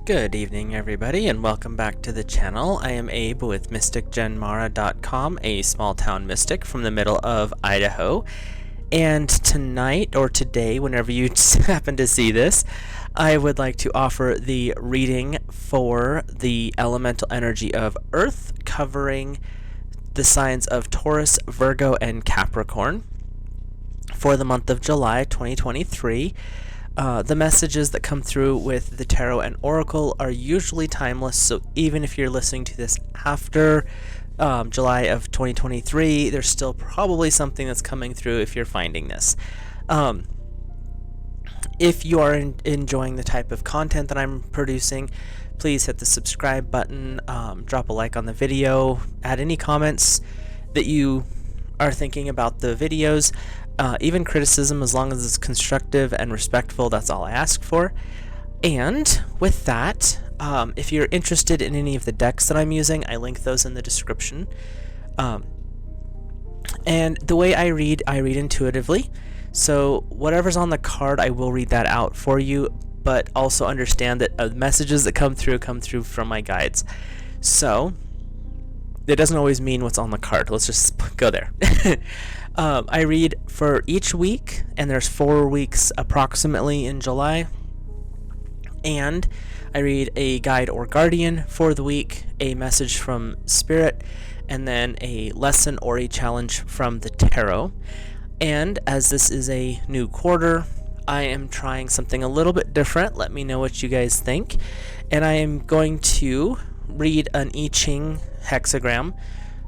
Good evening, everybody, and welcome back to the channel. I am Abe with MysticGenMara.com, a small-town mystic from the middle of Idaho. And tonight, or today, whenever you happen to see this, I would like to offer the reading for the elemental energy of Earth, covering the signs of Taurus, Virgo, and Capricorn for the month of July 2023. The messages that come through with the tarot and oracle are usually timeless, so even if you're listening to this after July of 2023, there's still probably something that's coming through if you're finding this. If you are enjoying the type of content that I'm producing, please hit the subscribe button, drop a like on the video, add any comments that you are thinking about the videos. Even criticism, as long as it's constructive and respectful, that's all I ask for. And with that, if you're interested in any of the decks that I'm using, I link those in the description. And the way I read intuitively. So whatever's on the card, I will read that out for you, but also understand that messages that come through from my guides. So it doesn't always mean what's on the card. Let's just go there. I read for each week, and there's 4 weeks approximately in July. And I read a guide or guardian for the week, a message from Spirit, and then a lesson or a challenge from the tarot. And as this is a new quarter, I am trying something a little bit different. Let me know what you guys think. And I am going to read an I-Ching hexagram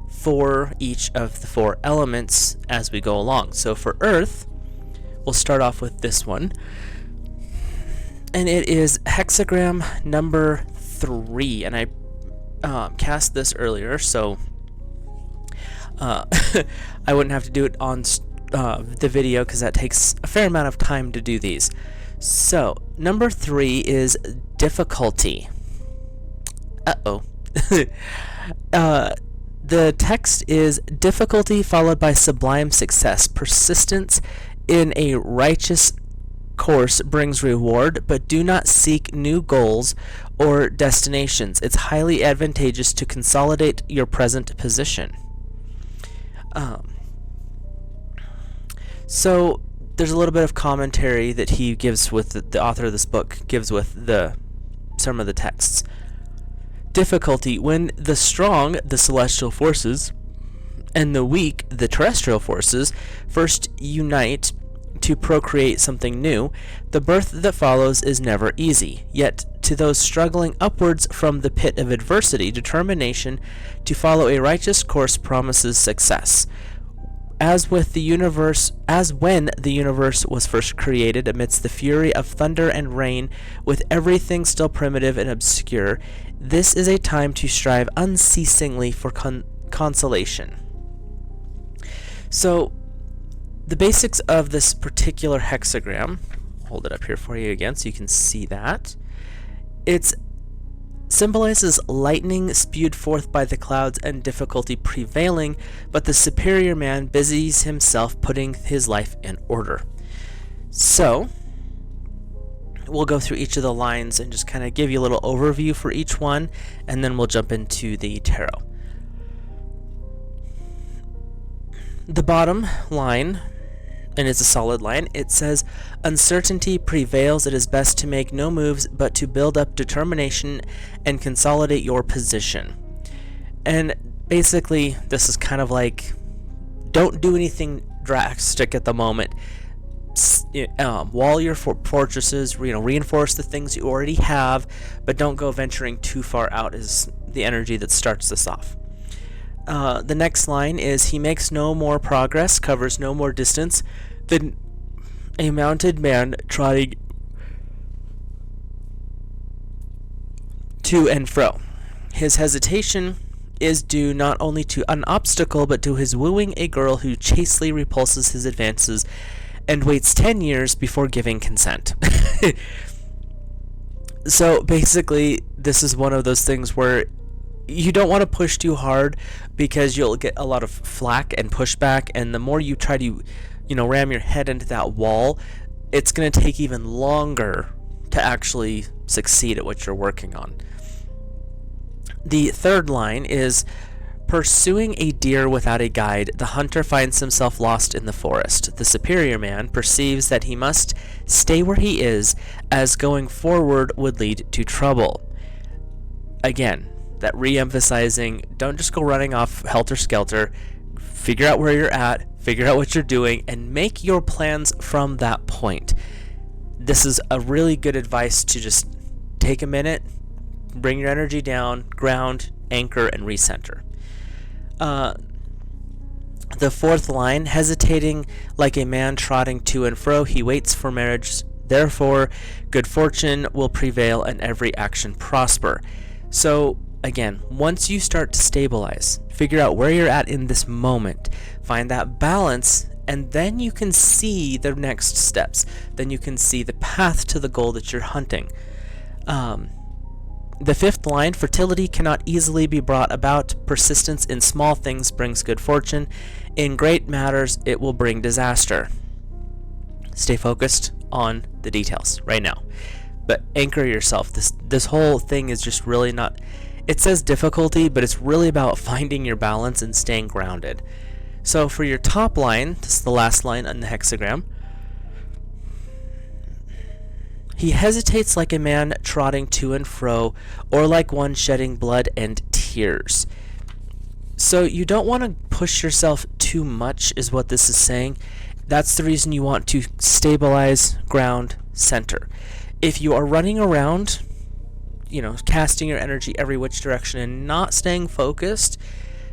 for each of the 4 elements as we go along. So for Earth, we'll start off with this one. And it is hexagram number 3. And I cast this earlier, so I wouldn't have to do it on the video because that takes a fair amount of time to do these. So number 3 is difficulty. The text is difficulty followed by sublime success. Persistence in a righteous course brings reward, but do not seek new goals or destinations. It's highly advantageous to consolidate your present position. So there's a little bit of commentary that he gives with the author of this book gives with some of the texts. Difficulty: when the strong, the celestial forces, and the weak, the terrestrial forces, first unite to procreate something new, the birth that follows is never easy. Yet to those struggling upwards from the pit of adversity, determination to follow a righteous course promises success. As when the universe was first created amidst the fury of thunder and rain, with everything still primitive and obscure, this is a time to strive unceasingly for consolation. So, the basics of this particular hexagram, I'll hold it up here for you again so you can see that. It symbolizes lightning spewed forth by the clouds and difficulty prevailing, but the superior man busies himself putting his life in order. So, we'll go through each of the lines and just kind of give you a little overview for each one, and then we'll jump into the tarot. The bottom line, and it's a solid line, it says, uncertainty prevails. It is best to make no moves, but to build up determination and consolidate your position. And basically, this is kind of like, don't do anything drastic at the moment. Wall your fortresses, reinforce the things you already have, but don't go venturing too far out is the energy that starts this off. The next line is, he makes no more progress, covers no more distance than a mounted man trotting to and fro. His hesitation is due not only to an obstacle, but to his wooing a girl who chastely repulses his advances and waits 10 years before giving consent. So basically, this is one of those things where you don't want to push too hard because you'll get a lot of flack and pushback, and the more you try to, ram your head into that wall, it's going to take even longer to actually succeed at what you're working on. The third line is, pursuing a deer without a guide, the hunter finds himself lost in the forest. The superior man perceives that he must stay where he is, as going forward would lead to trouble. Again, that re-emphasizing, don't just go running off helter-skelter. Figure out where you're at, figure out what you're doing, and make your plans from that point. This is a really good advice to just take a minute, bring your energy down, ground, anchor, and recenter. The fourth line, hesitating like a man trotting to and fro, he waits for marriage, therefore good fortune will prevail and every action prosper. So again, once you start to stabilize, figure out where you're at in this moment, find that balance, and then you can see the next steps. Then you can see the path to the goal that you're hunting. The fifth line, fertility cannot easily be brought about. Persistence in small things brings good fortune. In great matters, it will bring disaster. Stay focused on the details right now. But anchor yourself. This whole thing is just really not... It says difficulty, but it's really about finding your balance and staying grounded. So for your top line, this is the last line on the hexagram, he hesitates like a man trotting to and fro, or like one shedding blood and tears. So you don't want to push yourself too much, is what this is saying. That's the reason you want to stabilize, ground, center. If you are running around, casting your energy every which direction and not staying focused,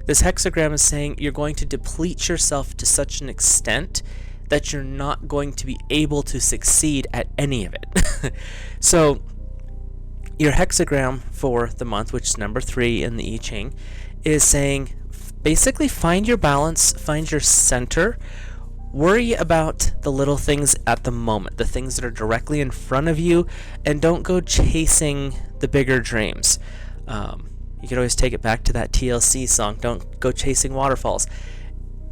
this hexagram is saying you're going to deplete yourself to such an extent that you're not going to be able to succeed at any of it. So your hexagram for the month, which is number 3 in the I-Ching, is saying basically find your balance, find your center, worry about the little things at the moment, the things that are directly in front of you, and don't go chasing the bigger dreams. You could always take it back to that TLC song, don't go chasing waterfalls.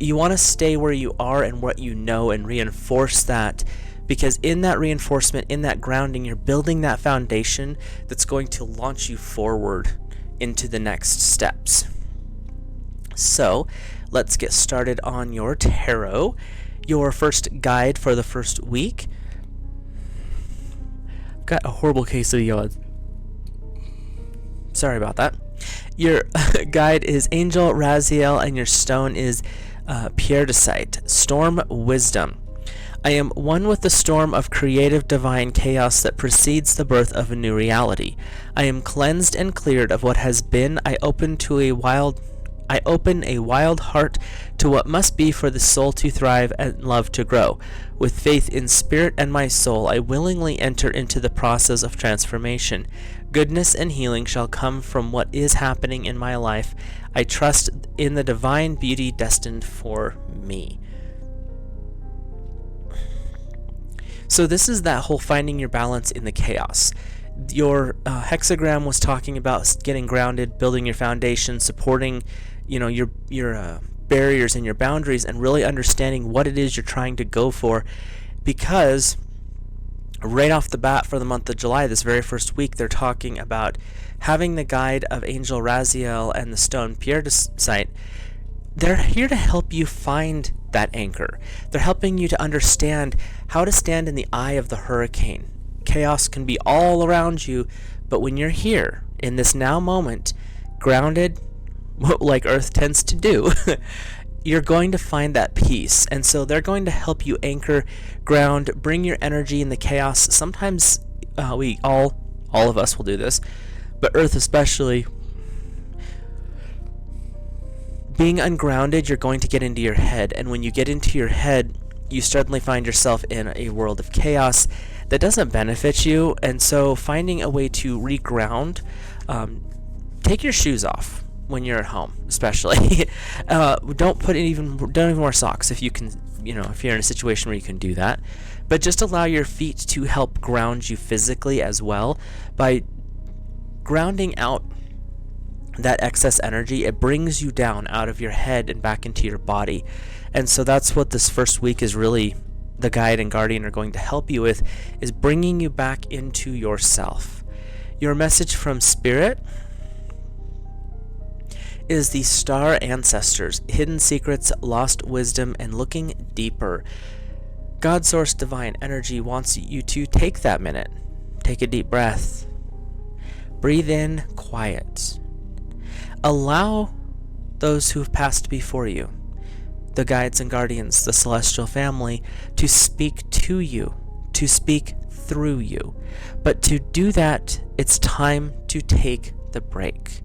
You want to stay where you are and what you know and reinforce that, because in that reinforcement, in that grounding, you're building that foundation that's going to launch you forward into the next steps. So let's get started on your tarot. Your first guide for the first week. I've got a horrible case of the odds. Sorry about that. Your guide is Angel Raziel, and your stone is Pierre de Sight, Storm Wisdom. I am one with the storm of creative divine chaos that precedes the birth of a new reality. I am cleansed and cleared of what has been. I open a wild heart to what must be for the soul to thrive and love to grow. With faith in spirit and my soul, I willingly enter into the process of transformation. Goodness and healing shall come from what is happening in my life. I trust in the divine beauty destined for me. So this is that whole finding your balance in the chaos. Your hexagram was talking about getting grounded, building your foundation, supporting your barriers and your boundaries, and really understanding what it is you're trying to go for, because right off the bat for the month of July, this very first week, they're talking about having the guide of Angel Raziel and the stone Pierre de Sight. They're here to help you find that anchor. They're helping you to understand how to stand in the eye of the hurricane. Chaos can be all around you, but when you're here in this now moment, grounded, like Earth tends to do, you're going to find that peace. And so they're going to help you anchor, ground, bring your energy in the chaos. Sometimes we all of us will do this, but Earth especially. Being ungrounded, you're going to get into your head, and when you get into your head, you suddenly find yourself in a world of chaos that doesn't benefit you. And so finding a way to reground, take your shoes off when you're at home, especially. Don't even wear socks if you can, if you're in a situation where you can do that. But just allow your feet to help ground you physically as well. By grounding out that excess energy, it brings you down out of your head and back into your body. And so that's what this first week is really, the guide and guardian are going to help you with, is bringing you back into yourself. Your message from Spirit is the star ancestors, hidden secrets, lost wisdom, and looking deeper. God Source Divine Energy wants you to take that minute. Take a deep breath. Breathe in, quiet. Allow those who've passed before you, the guides and guardians, the celestial family, to speak to you, to speak through you. But to do that, it's time to take the break.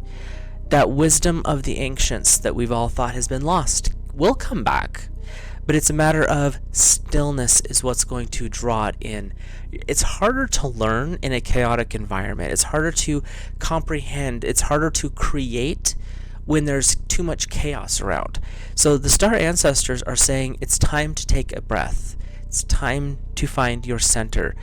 That wisdom of the ancients that we've all thought has been lost will come back. But it's a matter of stillness is what's going to draw it in. It's harder to learn in a chaotic environment. It's harder to comprehend. It's harder to create when there's too much chaos around. So the star ancestors are saying it's time to take a breath. It's time to find your center.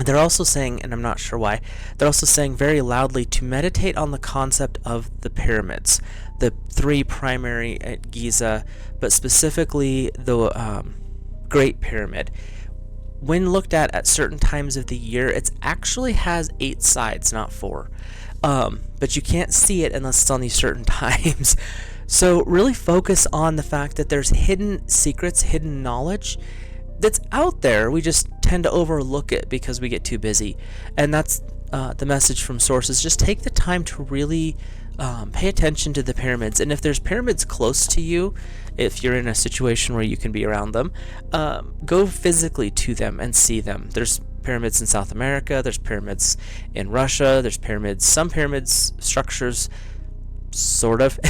They're also saying, and I'm not sure why, they're also saying very loudly to meditate on the concept of the pyramids, the three primary at Giza, but specifically the Great Pyramid. When looked at certain times of the year, it actually has 8 sides, not 4. But you can't see it unless it's on these certain times. So really focus on the fact that there's hidden secrets, hidden knowledge that's out there. We just tend to overlook it because we get too busy. And that's the message from sources. Just take the time to really pay attention to the pyramids. And if there's pyramids close to you, if you're in a situation where you can be around them, go physically to them and see them. There's pyramids in South America, there's pyramids in Russia, there's pyramids, some pyramids structures sort of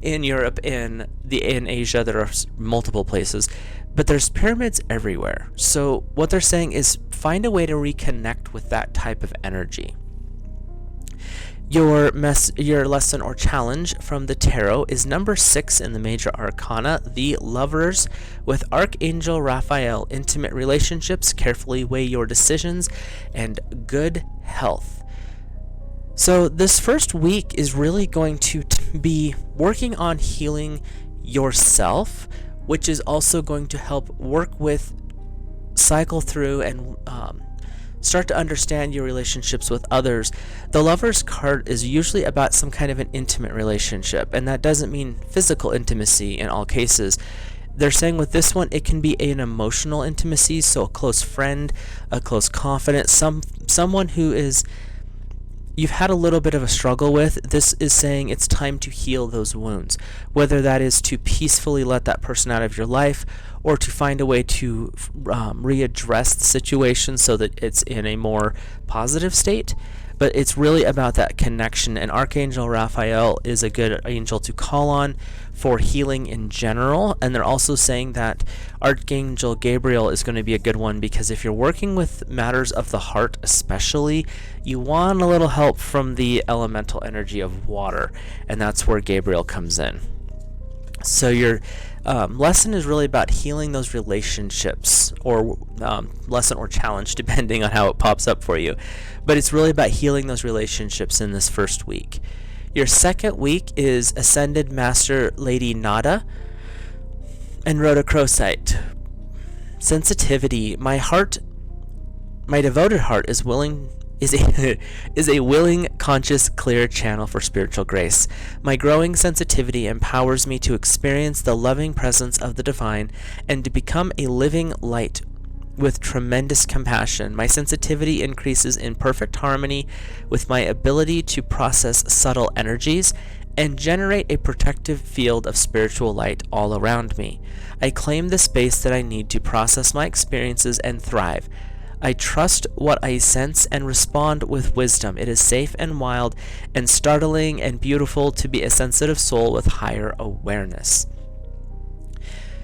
in Europe, in Asia. There are multiple places, but there's pyramids everywhere. So what they're saying is find a way to reconnect with that type of energy. Your lesson or challenge from the tarot is number 6 in the major arcana, the Lovers, with Archangel Raphael. Intimate relationships, carefully weigh your decisions, and good health. So this first week is really going to be working on healing yourself, which is also going to help work with, cycle through, and start to understand your relationships with others. The Lover's card is usually about some kind of an intimate relationship, and that doesn't mean physical intimacy in all cases. They're saying with this one, it can be an emotional intimacy, so a close friend, a close confidant, someone who is you've had a little bit of a struggle with. This is saying it's time to heal those wounds, whether that is to peacefully let that person out of your life or to find a way to readdress the situation so that it's in a more positive state. But it's really about that connection, and Archangel Raphael is a good angel to call on for healing in general. And they're also saying that Archangel Gabriel is going to be a good one, because if you're working with matters of the heart especially, you want a little help from the elemental energy of water, and that's where Gabriel comes in. So your lesson is really about healing those relationships, or lesson or challenge, depending on how it pops up for you. But it's really about healing those relationships in this first week. Your second week is Ascended Master Lady Nada and Rhodochrosite. Sensitivity. My devoted heart is a willing, conscious, clear channel for spiritual grace. My growing sensitivity empowers me to experience the loving presence of the divine and to become a living light with tremendous compassion. My sensitivity increases in perfect harmony with my ability to process subtle energies and generate a protective field of spiritual light all around me. I claim the space that I need to process my experiences and thrive. I trust what I sense and respond with wisdom. It is safe and wild and startling and beautiful to be a sensitive soul with higher awareness.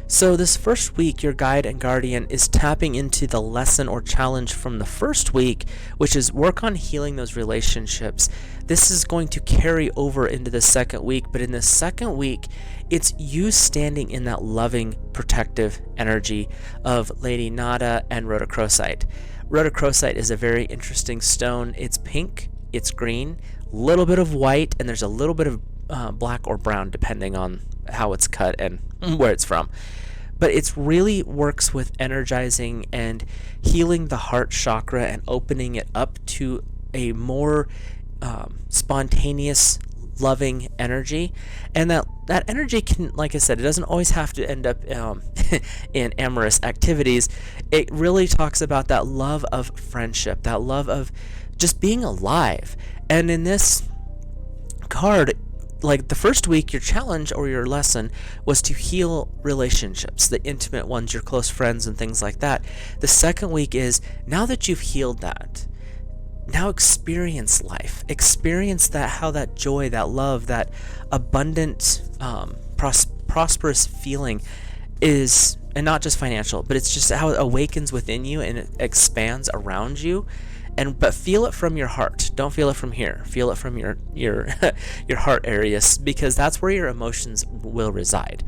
So this first week, your guide and guardian is tapping into the lesson or challenge from the first week, which is work on healing those relationships. This is going to carry over into the second week, but in the second week, it's you standing in that loving, protective energy of Lady Nada and Rhodochrosite. Rhodochrosite is a very interesting stone. It's pink, it's green, a little bit of white, and there's a little bit of black or brown depending on how it's cut and where it's from. but it's really works with energizing and healing the heart chakra and opening it up to a more spontaneous, loving energy. And that energy can, like I said, it doesn't always have to end up in amorous activities. It really talks about that love of friendship, that love of just being alive. And in this card, like the first week, your challenge or your lesson was to heal relationships, the intimate ones, your close friends and things like that. The second week is, now that you've healed that, now experience life. Experience that, how that joy, that love, that abundant, prosperous feeling is, and not just financial, but it's just how it awakens within you and it expands around you. But feel it from your heart. Don't feel it from here. Feel it from your your heart areas, because that's where your emotions will reside.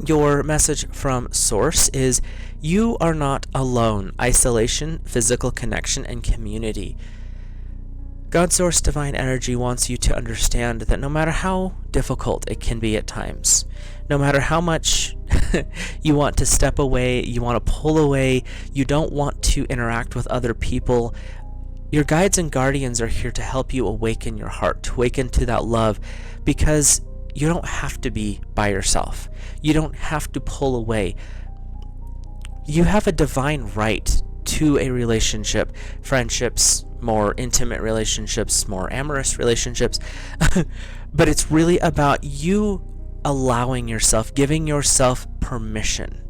Your message from Source is, you are not alone. Isolation, physical connection, and community. God, Source, Divine Energy wants you to understand that no matter how difficult it can be at times, no matter how much you want to step away, you want to pull away, you don't want to interact with other people, your guides and guardians are here to help you awaken your heart, to awaken to that love, because you don't have to be by yourself. You don't have to pull away. You have a divine right to a relationship, friendships, more intimate relationships, more amorous relationships. But it's really about you allowing yourself, giving yourself permission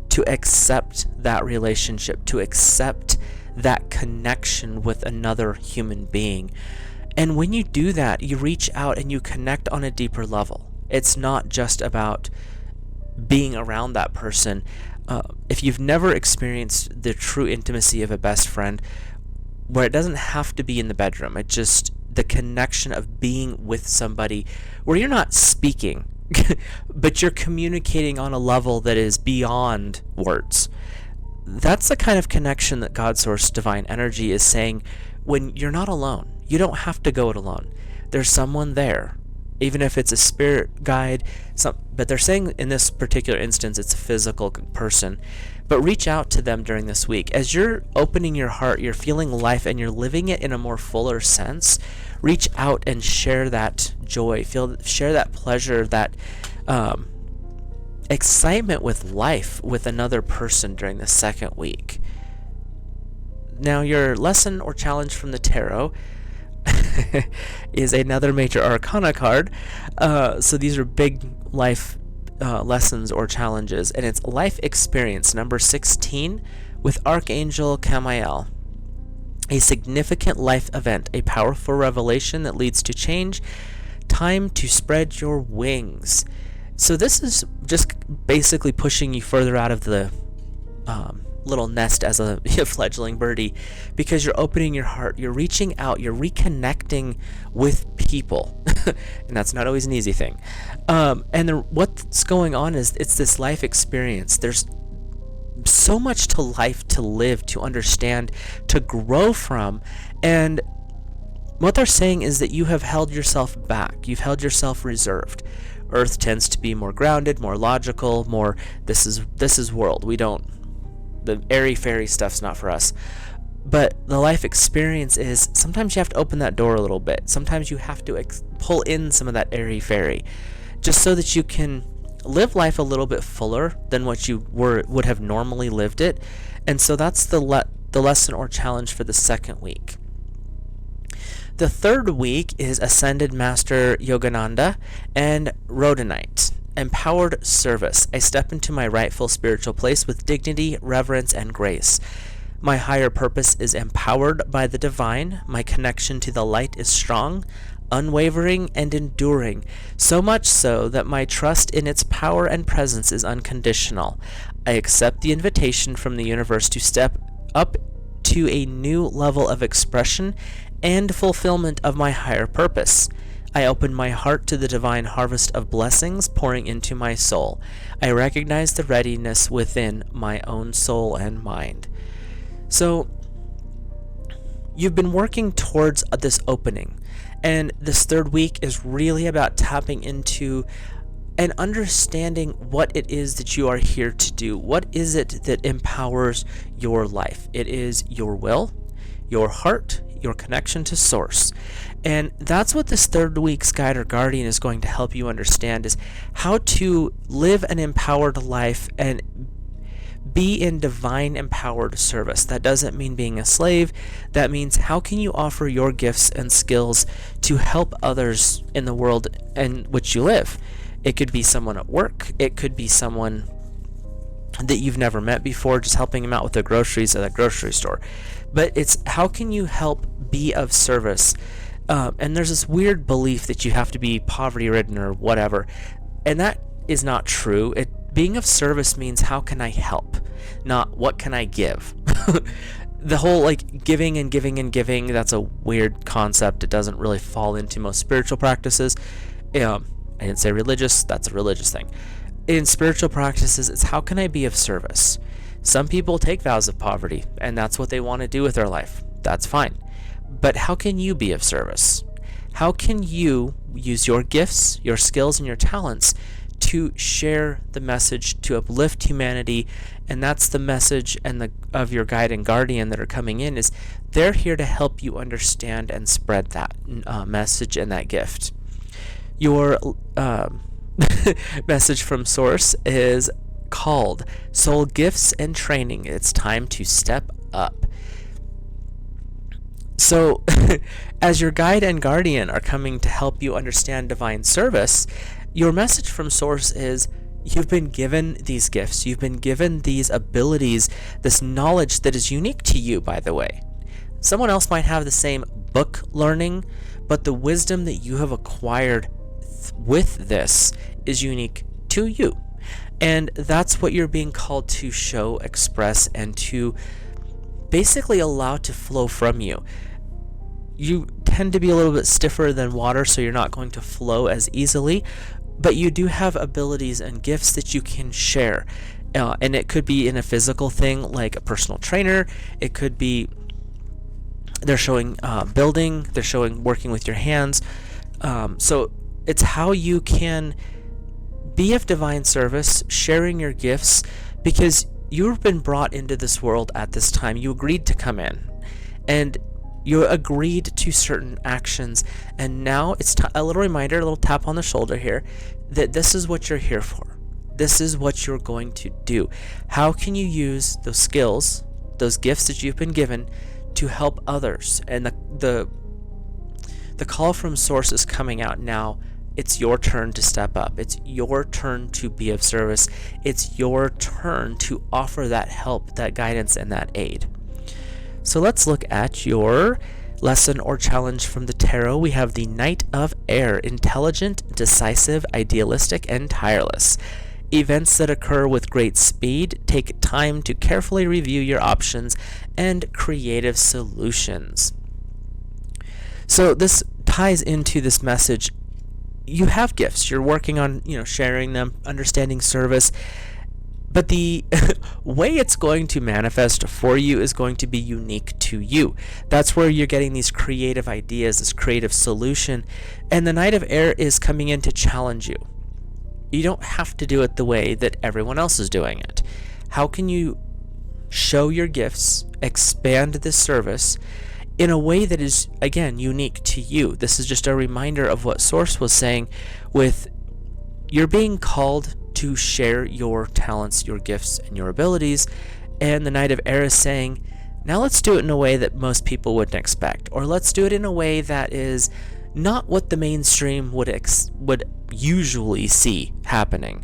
to accept that relationship, to accept that connection with another human being. And when you do that, you reach out and you connect on a deeper level. It's not just about being around that person. If you've never experienced the true intimacy of a best friend, where it doesn't have to be in the bedroom, it just the connection of being with somebody where you're not speaking, but you're communicating on a level that is beyond words. That's the kind of connection that God, Source, Divine Energy is saying, when you're not alone. You don't have to go it alone. There's someone there, even if it's a spirit guide, but they're saying in this particular instance it's a physical person. But reach out to them during this week. As you're opening your heart, you're feeling life, and you're living it in a more fuller sense, reach out and share that joy, share that pleasure, that excitement with life with another person during the second week. Now, your lesson or challenge from the tarot is another major arcana card. So these are big life lessons or challenges, and it's life experience number 16 with Archangel Camiel. A significant life event, a powerful revelation that leads to change, time to spread your wings. So this is just basically pushing you further out of the little nest as a fledgling birdie, because you're opening your heart, you're reaching out, you're reconnecting with people. And that's not always an easy thing. What's going on is it's this life experience. There's so much to life to live, to understand, to grow from. And what they're saying is that you have held yourself back. You've held yourself reserved. Earth tends to be more grounded, more logical, more this is world. The airy-fairy stuff's not for us. But the life experience is, sometimes you have to open that door a little bit. Sometimes you have to pull in some of that airy-fairy, just so that you can live life a little bit fuller than what you would have normally lived it. And so that's the lesson or challenge for the second week. The third week is Ascended Master Yogananda and Rhodonite. Empowered service. I step into my rightful spiritual place with dignity, reverence, and grace. My higher purpose is empowered by the divine. My connection to the light is strong, unwavering, and enduring, so much so that my trust in its power and presence is unconditional. I accept the invitation from the universe to step up to a new level of expression and fulfillment of my higher purpose. I open my heart to the divine harvest of blessings pouring into my soul. I recognize the readiness within my own soul and mind. So, you've been working towards this opening, and this third week is really about tapping into and understanding what it is that you are here to do. What is it that empowers your life? It is your will, your heart, your connection to source. And that's what this third week's guide or guardian is going to help you understand, is how to live an empowered life and be in divine empowered service. That doesn't mean being a slave. That means how can you offer your gifts and skills to help others in the world in which you live. It could be someone at work. It could be someone that you've never met before, just helping them out with the groceries at a grocery store. But it's how can you help be of service? And there's this weird belief that you have to be poverty-ridden or whatever, and that is not true. Being of service means how can I help, not what can I give. The whole like giving and giving and giving, that's a weird concept. It doesn't really fall into most spiritual practices. I didn't say religious, that's a religious thing. In spiritual practices, it's how can I be of service? Some people take vows of poverty, and that's what they want to do with their life. That's fine. But how can you be of service? How can you use your gifts, your skills, and your talents to share the message, to uplift humanity? And that's the message of your guide and guardian that are coming in, is they're here to help you understand and spread that message and that gift. Your message from Source is called Soul Gifts and Training. It's time to step up. So, as your guide and guardian are coming to help you understand divine service, your message from Source is you've been given these gifts, you've been given these abilities, this knowledge that is unique to you, by the way. Someone else might have the same book learning, but the wisdom that you have acquired with this is unique to you. And that's what you're being called to show, express, and to basically allow to flow from you. You tend to be a little bit stiffer than water, so you're not going to flow as easily, but you do have abilities and gifts that you can share. And it could be in a physical thing like a personal trainer. It could be they're showing building, they're showing working with your hands. So it's how you can be of divine service, sharing your gifts, because you've been brought into this world at this time. You agreed to come in, and you agreed to certain actions, and now it's a little reminder, a little tap on the shoulder here, that this is what you're here for. This is what you're going to do. How can you use those skills, those gifts that you've been given, to help others? And the call from Source is coming out now. It's your turn to step up. It's your turn to be of service. It's your turn to offer that help, that guidance, and that aid. So let's look at your lesson or challenge from the tarot. We have the Knight of Air, intelligent, decisive, idealistic, and tireless. Events that occur with great speed. Take time to carefully review your options and creative solutions. So this ties into this message. You have gifts. You're working on, sharing them, understanding service. But the way it's going to manifest for you is going to be unique to you. That's where you're getting these creative ideas, this creative solution. And the Knight of Air is coming in to challenge you. You don't have to do it the way that everyone else is doing it. How can you show your gifts, expand this service in a way that is, again, unique to you? This is just a reminder of what Source was saying with you're being called to share your talents, your gifts, and your abilities. And the Knight of Air is saying, now let's do it in a way that most people wouldn't expect, or let's do it in a way that is not what the mainstream would usually see happening.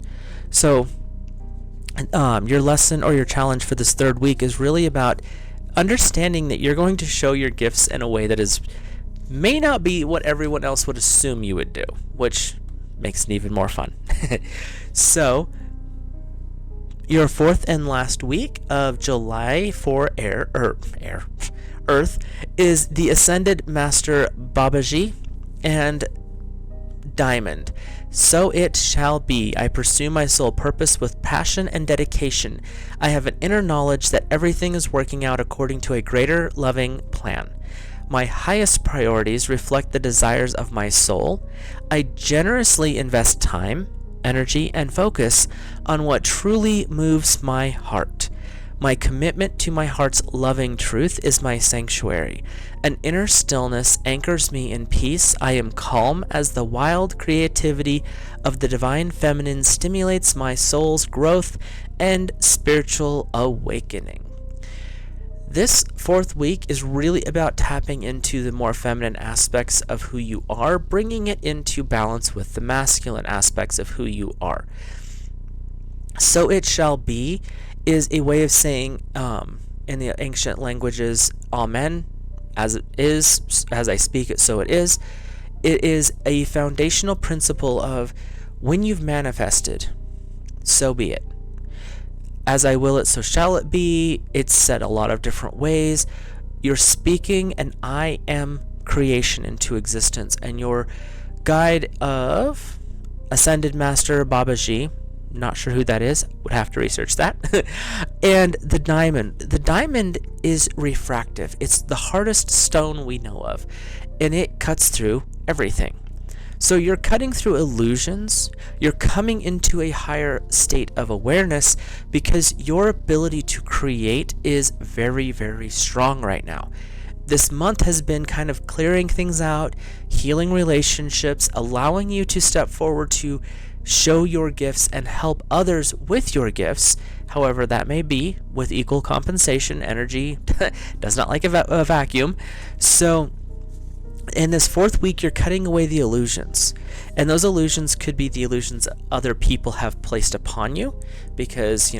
So your lesson or your challenge for this third week is really about understanding that you're going to show your gifts in a way that may not be what everyone else would assume you would do, which makes it even more fun. So, your fourth and last week of July for Earth is the Ascended Master Babaji and Diamond. So it shall be. I pursue my soul purpose with passion and dedication. I have an inner knowledge that everything is working out according to a greater loving plan. My highest priorities reflect the desires of my soul. I generously invest time, energy and focus on what truly moves my heart. My commitment to my heart's loving truth is my sanctuary. An inner stillness anchors me in peace. I am calm as the wild creativity of the divine feminine stimulates my soul's growth and spiritual awakening. This fourth week is really about tapping into the more feminine aspects of who you are, bringing it into balance with the masculine aspects of who you are. So it shall be is a way of saying in the ancient languages, Amen, as it is, as I speak it, so it is. It is a foundational principle of when you've manifested, so be it. As I will it, so shall it be. It's said a lot of different ways. You're speaking an I am creation into existence, and your guide of Ascended Master Babaji, not sure who that is, would have to research that, and the diamond. The diamond is refractive. It's the hardest stone we know of, and it cuts through everything. So you're cutting through illusions, you're coming into a higher state of awareness because your ability to create is very, very strong right now. This month has been kind of clearing things out, healing relationships, allowing you to step forward to show your gifts and help others with your gifts, however that may be, with equal compensation. Energy does not like a vacuum. So in this fourth week, you're cutting away the illusions. And those illusions could be the illusions other people have placed upon you because,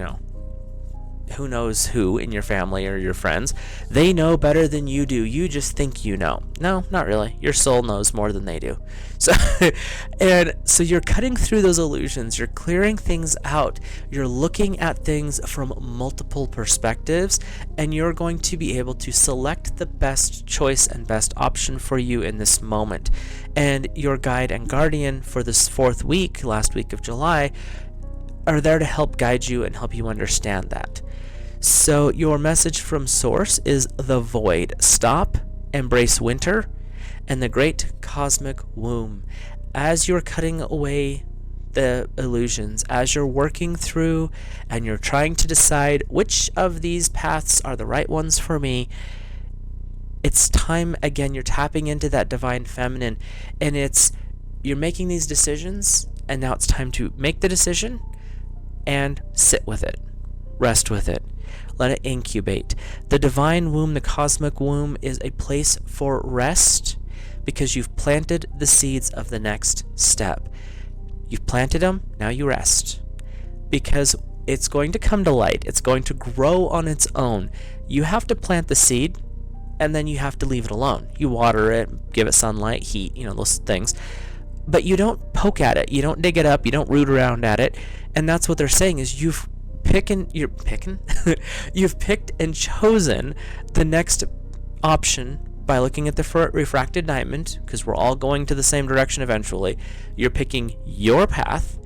who knows who in your family or your friends. They know better than you do. You just think you know. No, not really. Your soul knows more than they do. So you're cutting through those illusions. You're clearing things out. You're looking at things from multiple perspectives, and you're going to be able to select the best choice and best option for you in this moment. And your guide and guardian for this fourth week, last week of July, are there to help guide you and help you understand that. So your message from Source is the void. Stop, embrace winter, and the great cosmic womb. As you're cutting away the illusions, as you're working through and you're trying to decide which of these paths are the right ones for me, it's time, again, you're tapping into that divine feminine, and you're making these decisions, and now it's time to make the decision and sit with it, rest with it, let it incubate. The divine womb, the cosmic womb, is a place for rest because you've planted the seeds of the next step. You've planted them, now you rest. Because it's going to come to light, it's going to grow on its own. You have to plant the seed, and then you have to leave it alone. You water it, give it sunlight, heat, those things. But you don't poke at it, you don't dig it up, you don't root around at it. And that's what they're saying is you've picked and chosen the next option by looking at the refracted diamond, because we're all going to the same direction eventually. You're picking your path,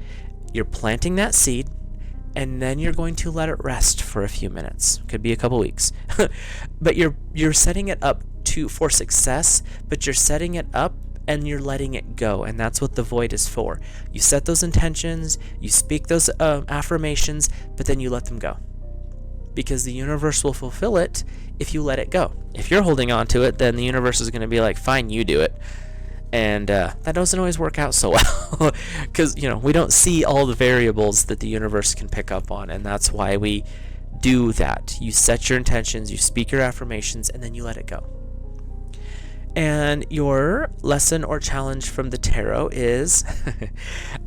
you're planting that seed, and then you're going to let it rest for a few minutes. Could be a couple weeks. But you're setting it up for success, but you're setting it up and you're letting it go, and that's what the void is for. You set those intentions, you speak those affirmations, but then you let them go. Because the universe will fulfill it if you let it go. If you're holding on to it, then the universe is going to be like, fine, you do it. And that doesn't always work out so well. Because, we don't see all the variables that the universe can pick up on, and that's why we do that. You set your intentions, you speak your affirmations, and then you let it go. And your lesson or challenge from the tarot is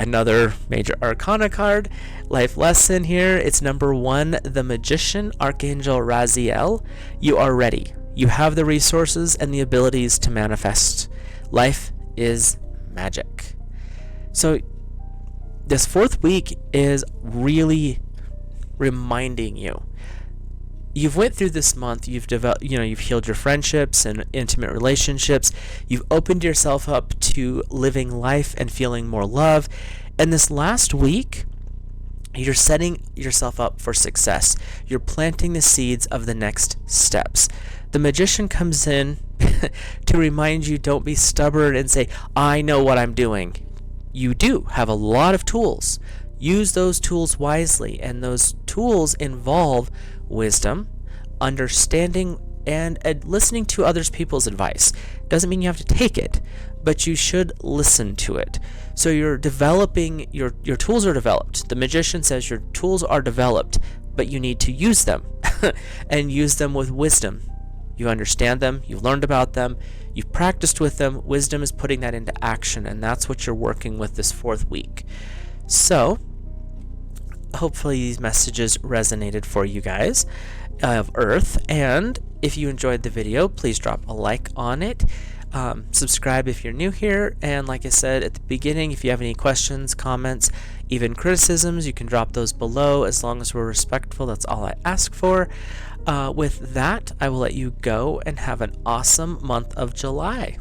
another major arcana card. Life lesson here. It's number 1, the Magician, Archangel Raziel. You are ready. You have the resources and the abilities to manifest. Life is magic. So this fourth week is really reminding you. You've went through this month, you've developed, you've healed your friendships and intimate relationships. You've opened yourself up to living life and feeling more love. And this last week, you're setting yourself up for success. You're planting the seeds of the next steps. The Magician comes in to remind you, don't be stubborn and say, I know what I'm doing. you do have a lot of tools. Use those tools wisely, and those tools involve wisdom, understanding, and listening to others people's advice. Doesn't mean you have to take it, but you should listen to it. So you're developing, your tools are developed. The magician says your tools are developed, but you need to use them and use them with wisdom. You understand them, you've learned about them, you've practiced with them. Wisdom is putting that into action, and that's what you're working with this 4th week. So hopefully these messages resonated for you guys of Earth, and if you enjoyed the video, please drop a like on it. Subscribe if you're new here, and like I said at the beginning, if you have any questions, comments, even criticisms, you can drop those below. As long as we're respectful, that's all I ask for. With that, I will let you go and have an awesome month of July.